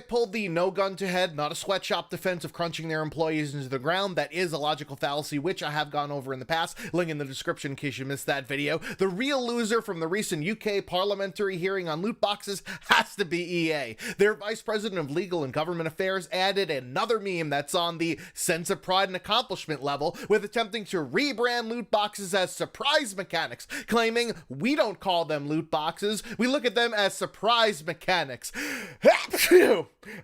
pulled the no gun to head, not a sweatshop defense of crunching their employees into the ground. That is a logical fallacy, which I have gone over in the past. Link in the description in case you missed that video. The real loser from the recent UK parliamentary hearing on loot boxes has to be EA. Their vice president of legal and government affairs added another meme that's on the sense of pride and accomplishment level, with attempting to rebrand loot boxes as surprise mechanics, claiming we don't call them loot boxes, we look at them as surprise mechanics.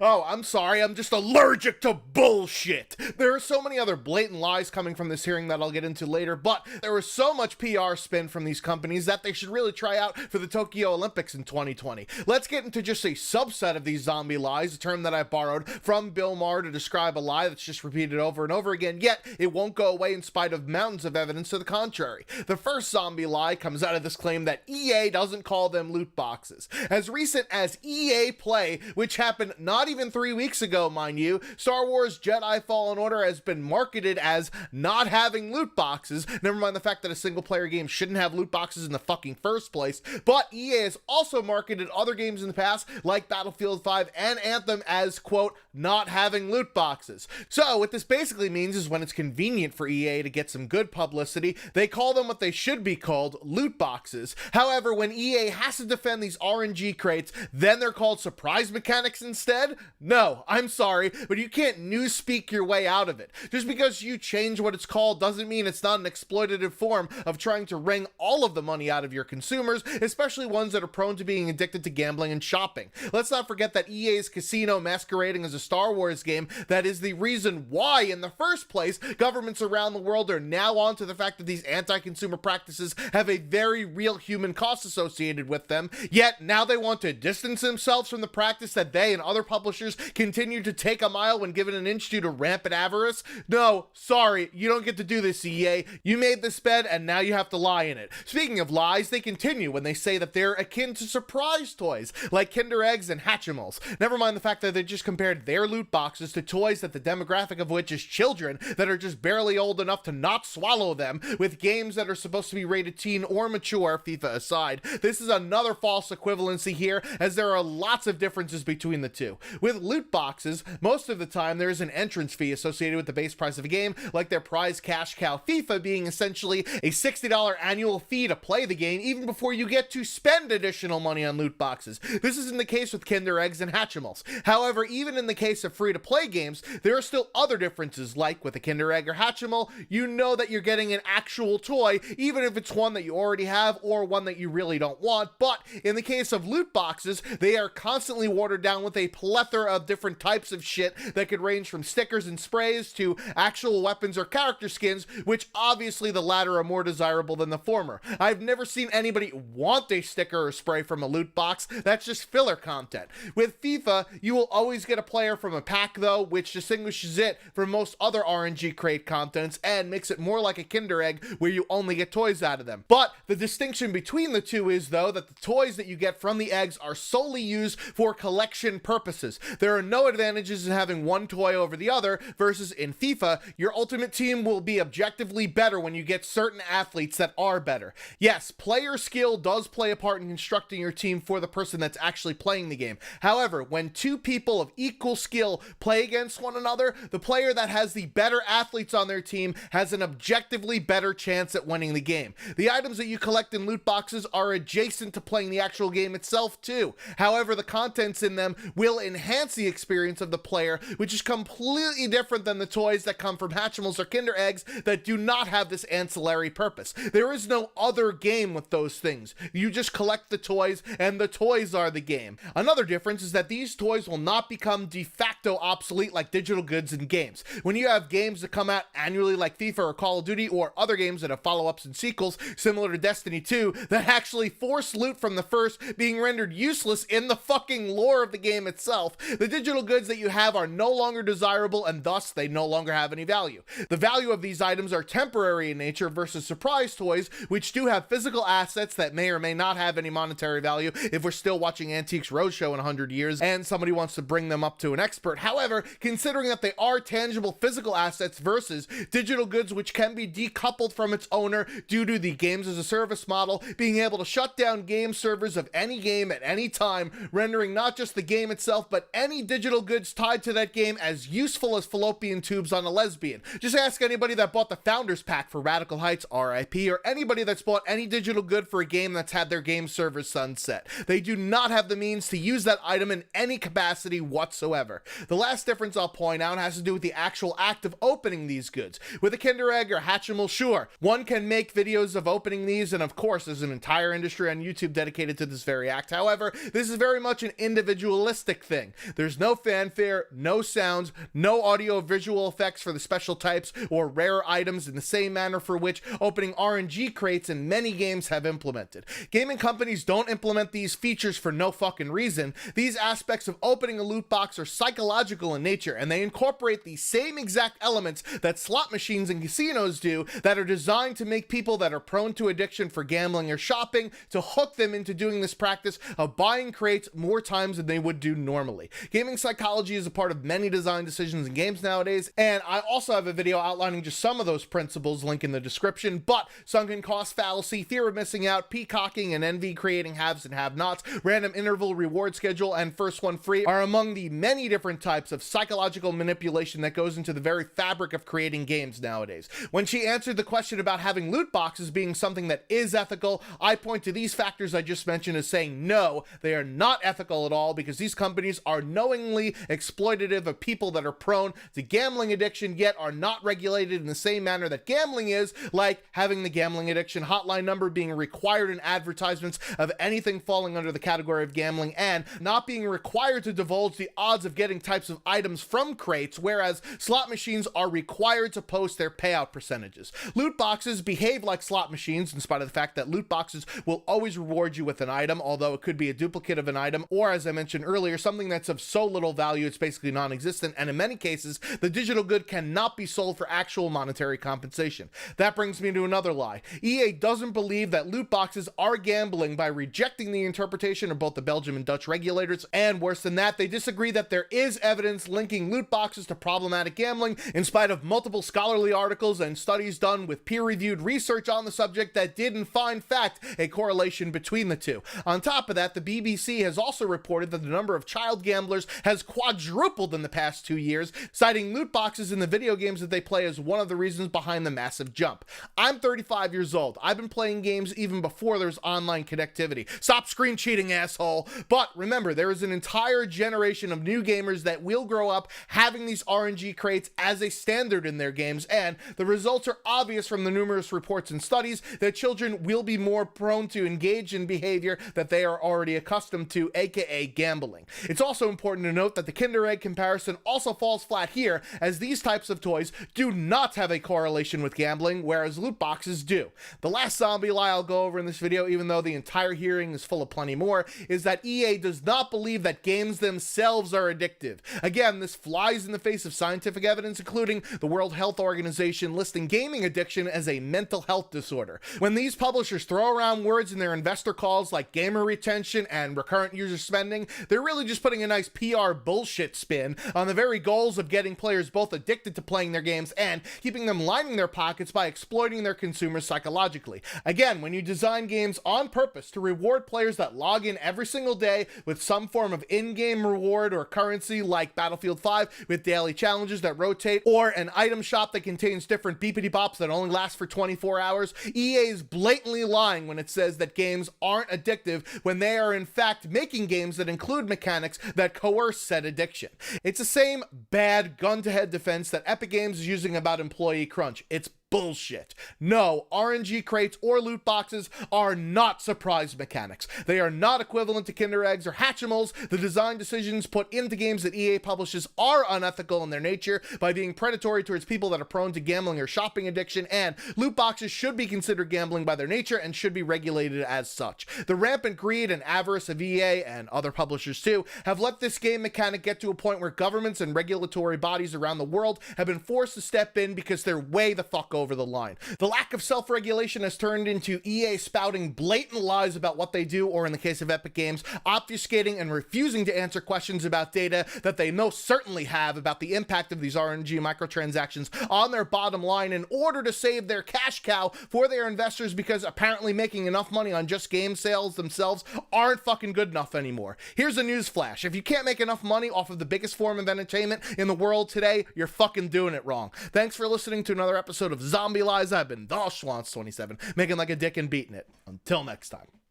Oh, I'm sorry, I'm just allergic to bullshit. There are so many other blatant lies coming from this hearing that I'll get into later, but there was so much PR spin from these companies that they should really try out for the Tokyo Olympics in 2020. Let's get into just a subset of these zombie lies, a term that I borrowed from Bill Maher to describe a lie that's just repeated over and over again, yet it won't go away in spite of mountains of evidence to the contrary. The first zombie lie comes out of this claim that EA doesn't call them loot boxes. As recent as EA Play, which happened not even 3 weeks ago, mind you, Star Wars Jedi Fallen Order has been marketed as not having loot boxes, never mind the fact that a single player game shouldn't have loot boxes in the fucking first place, but EA has also marketed other games in the past, like Battlefield 5 and Anthem, as, quote, not having loot boxes. So what this basically means is when it's convenient for EA to get some good publicity, they call them what they should be called, loot boxes. However, when EA has to defend these RNG crates, then they're called surprise mechanics instead? No, I'm sorry, but you can't newspeak your way out of it. Just because you change what it's called doesn't mean it's not an exploitative form of trying to wring all of the money out of your consumers, especially ones that are prone to being addicted to gambling and shopping. Let's not forget that EA's casino masquerading as a Star Wars game that is the reason why, in the first place, governments around the world are now on to the fact that these anti-consumer practices have a very real human cost associated with them, yet now they want to distance themselves from the practice that they and other publishers continue to take a mile when given an inch due to rampant avarice. No, sorry, you don't get to do this, EA. You made this bed and now you have to lie in it. Speaking of lies, they continue when they say that they're akin to surprise toys, like Kinder Eggs and Hatchimals. Never mind the fact that they just compared their loot boxes to toys that the demographic of which is children that are just barely old enough to not swallow them, with games that are supposed to be rated teen or mature, FIFA aside. This is another false equivalency here, as there are lots of differences between the two. With loot boxes, most of the time there is an entrance fee associated with the base price of a game, like their prize cash cow FIFA being essentially a $60 annual fee to play the game even before you get to spend additional money on loot boxes. This isn't the case with Kinder Eggs and Hatchimals. However, even in the case of free-to-play games, there are still other differences, like with a Kinder Egg or Hatchimal, you know that you're getting an actual toy, even if it's one that you already have or one that you really don't want. But in the case of loot boxes, they are constantly watered down with a plethora of different types of shit that could range from stickers and sprays to actual weapons or character skins, which obviously the latter are more desirable than the former. I've never seen anybody want a sticker or spray from a loot box. That's just filler content. With FIFA, you will always get a player from a pack though, which distinguishes it from most other RNG crate contents and makes it more like a Kinder Egg where you only get toys out of them. But the distinction between the two is though that the toys that you get from the eggs are solely used for collection purposes. There are no advantages in having one toy over the other, versus in FIFA, your ultimate team will be objectively better when you get certain athletes that are better. Yes, player skill does play a part in constructing your team for the person that's actually playing the game. However, when two people of equal skill play against one another, the player that has the better athletes on their team has an objectively better chance at winning the game. The items that you collect in loot boxes are adjacent to playing the actual game itself too. However, the contents in them will enhance the experience of the player, which is completely different than the toys that come from Hatchimals or Kinder Eggs that do not have this ancillary purpose. There is no other game with those things. You just collect the toys, and the toys are the game. Another difference is that these toys will not become de facto obsolete like digital goods in games. When you have games that come out annually like FIFA or Call of Duty, or other games that have follow-ups and sequels similar to Destiny 2 that actually force loot from the first being rendered useless in the fucking lore of the game itself, the digital goods that you have are no longer desirable, and thus they no longer have any value. The value of these items are temporary in nature versus surprise toys, which do have physical assets that may or may not have any monetary value if we're still watching Antiques Roadshow in 100 years and somebody wants to bring them up to an expert expert. However, considering that they are tangible physical assets versus digital goods which can be decoupled from its owner due to the games as a service model, being able to shut down game servers of any game at any time, rendering not just the game itself but any digital goods tied to that game as useful as fallopian tubes on a lesbian. Just ask anybody that bought the Founders Pack for Radical Heights, RIP, or anybody that's bought any digital good for a game that's had their game server sunset. They do not have the means to use that item in any capacity whatsoever. The last difference I'll point out has to do with the actual act of opening these goods. With a Kinder Egg or Hatchimal, sure, one can make videos of opening these, and of course there's an entire industry on YouTube dedicated to this very act. However, this is very much an individualistic thing. There's no fanfare, no sounds, no audio visual effects for the special types or rare items in the same manner for which opening RNG crates in many games have implemented. Gaming companies don't implement these features for no fucking reason. These aspects of opening a loot box are psychological in nature, and they incorporate the same exact elements that slot machines and casinos do that are designed to make people that are prone to addiction for gambling or shopping to hook them into doing this practice of buying crates more times than they would do normally. Gaming psychology is a part of many design decisions in games nowadays, and I also have a video outlining just some of those principles, link in the description, but sunken cost fallacy, fear of missing out, peacocking and envy creating haves and have-nots, random interval reward schedule, and first one free are among the many different types of psychological manipulation that goes into the very fabric of creating games nowadays. When she answered the question about having loot boxes being something that is ethical, I point to these factors I just mentioned as saying no, they are not ethical at all, because these companies are knowingly exploitative of people that are prone to gambling addiction yet are not regulated in the same manner that gambling is, like having the gambling addiction hotline number being required in advertisements of anything falling under the category of gambling, and not being required to divulge the odds of getting types of items from crates, whereas slot machines are required to post their payout percentages. Loot boxes behave like slot machines in spite of the fact that loot boxes will always reward you with an item, although it could be a duplicate of an item, or as I mentioned earlier, something that's of so little value it's basically non-existent, and in many cases the digital good cannot be sold for actual monetary compensation. That brings me to another lie. EA doesn't believe that loot boxes are gambling by rejecting the interpretation of both the Belgian and Dutch regulators, and worse than that, they disagree that there is evidence linking loot boxes to problematic gambling, in spite of multiple scholarly articles and studies done with peer-reviewed research on the subject that did in fact a correlation between the two. On top of that, the BBC has also reported that the number of child gamblers has quadrupled in the past 2 years, citing loot boxes in the video games that they play as one of the reasons behind the massive jump. I'm 35 years old. I've been playing games even before there's online connectivity. Stop screen cheating, asshole. But remember, there is an entire generation of new gamers that will grow up having these RNG crates as a standard in their games, and the results are obvious from the numerous reports and studies that children will be more prone to engage in behavior that they are already accustomed to, aka gambling. It's also important to note that the Kinder Egg comparison also falls flat here, as these types of toys do not have a correlation with gambling, whereas loot boxes do. The last zombie lie I'll go over in this video, even though the entire hearing is full of plenty more, is that EA does not believe that games themselves are addictive. Again, this flies in the face of scientific evidence, including the World Health Organization listing gaming addiction as a mental health disorder. When these publishers throw around words in their investor calls like gamer retention and recurrent user spending, they're really just putting a nice PR bullshit spin on the very goals of getting players both addicted to playing their games and keeping them lining their pockets by exploiting their consumers psychologically. Again, when you design games on purpose to reward players that log in every single day with some form of in-game reward or currency like Battlefield 5 with daily challenges that rotate, or an item shop that contains different beepity bops that only last for 24 hours, EA is blatantly lying when it says that games aren't addictive when they are in fact making games that include mechanics that coerce said addiction. It's the same bad gun-to-head defense that Epic Games is using about employee crunch. It's bullshit. No, RNG crates or loot boxes are not surprise mechanics. They are not equivalent to Kinder Eggs or Hatchimals. The design decisions put into games that EA publishes are unethical in their nature by being predatory towards people that are prone to gambling or shopping addiction, and loot boxes should be considered gambling by their nature and should be regulated as such. The rampant greed and avarice of EA, and other publishers too, have let this game mechanic get to a point where governments and regulatory bodies around the world have been forced to step in because they're way the fuck over over the line. The lack of self-regulation has turned into EA spouting blatant lies about what they do, or in the case of Epic Games, obfuscating and refusing to answer questions about data that they know certainly have about the impact of these RNG microtransactions on their bottom line in order to save their cash cow for their investors, because apparently making enough money on just game sales themselves aren't fucking good enough anymore. Here's a news flash. If you can't make enough money off of the biggest form of entertainment in the world today, you're fucking doing it wrong. Thanks for listening to another episode of Zombie Lies. I've been the Schwantz27, making like a dick and beating it. Until next time.